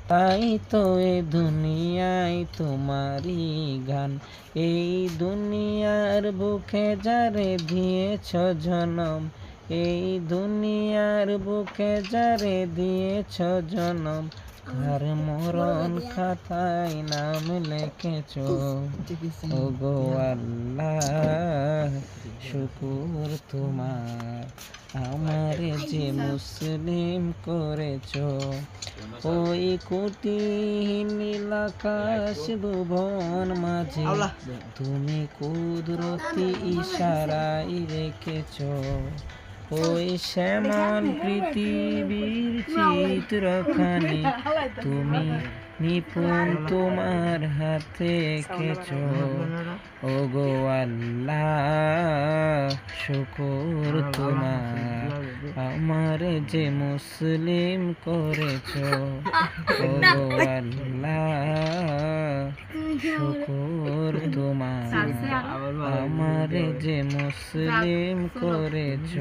তাই তো এ দুনিয়ায় তোমারই গান। এই দুনিয়ার বুকে যারে দিয়েছ জনম, এই দুনিয়ার বুকে যারে দিয়েছ জনম, তার মরণ খাতায় নাম লিখেছ। ওগো আল্লাহ শুকুর তোমার, আমারে যে মুসলিম করেছ। ওই কোটিহীন নীলাকাশ ভুবন মাঝে তুমি কুদরতি ইশারায় রেখেছ। ওই শ্যামল পৃথিবীর চিত্রখানি তুমি নিপুণ তোমার হাতে এঁকেছ। ওগো আল্লাহ শুকুর তোমার, আমার যে মুসলিম করেছ। ওগো আল্লাহ শুকুর তোমার, আমার যে মুসলিম করেছ।